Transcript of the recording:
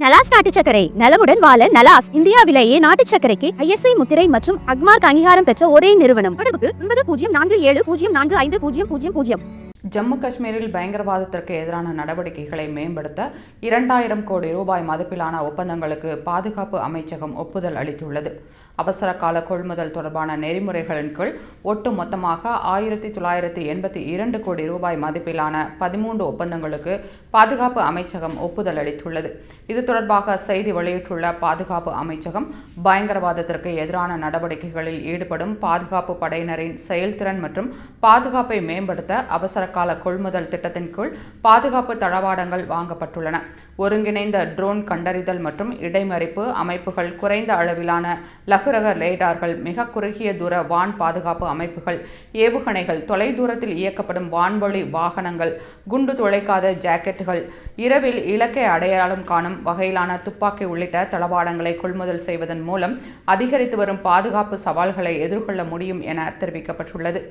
நலாஸ் நாட்டு சர்க்கரை நலமுடன் வாழ நலாஸ் இந்தியாவிலேயே நாட்டு சர்க்கரைக்கு ISI முத்திரை மற்றும் அக்மார்க் அங்கீகாரம் பெற்ற ஒரே நிறுவனம். தொடர்புக்கு 9047045000. ஜம்மு காஷ்மீரில் பயங்கரவாதத்திற்கு எதிரான நடவடிக்கைகளை மேம்படுத்த 2000 கோடி ரூபாய் மதிப்பிலான ஒப்பந்தங்களுக்கு பாதுகாப்பு அமைச்சகம் ஒப்புதல் அளித்துள்ளது. அவசர கால கொள்முதல் தொடர்பான நெறிமுறைகளின் கீழ் ஒட்டு மொத்தமாக 1982 கோடி ரூபாய் மதிப்பிலான 13 ஒப்பந்தங்களுக்கு பாதுகாப்பு அமைச்சகம் ஒப்புதல் அளித்துள்ளது. இது தொடர்பாக செய்தி வெளியிட்டுள்ள பாதுகாப்பு அமைச்சகம், பயங்கரவாதத்திற்கு எதிரான நடவடிக்கைகளில் ஈடுபடும் பாதுகாப்பு படையினரின் செயல்திறன் மற்றும் பாதுகாப்பை மேம்படுத்த அவசர கால கொள்முதல் திட்டத்தின் கீழ் பாதுகாப்பு தளவாடங்கள் வாங்கப்பட்டுள்ளன. ஒருங்கிணைந்த ட்ரோன் கண்டறிதல் மற்றும் இடைமறிப்பு அமைப்புகள், குறைந்த அளவிலான லகுரக ரேடார்கள், மிக குறுகிய தூர வான் பாதுகாப்பு அமைப்புகள், ஏவுகணைகள், தொலைதூரத்தில் இயக்கப்படும் வான்வழி வாகனங்கள், குண்டு துளைக்காத ஜாக்கெட்டுகள், இரவில் இலக்கை அடையாளம் காணும் வகையிலான துப்பாக்கி உள்ளிட்ட தளவாடங்களை கொள்முதல் செய்வதன் மூலம் அதிகரித்து வரும் பாதுகாப்பு சவால்களை எதிர்கொள்ள முடியும் என தெரிவிக்கப்பட்டுள்ளது.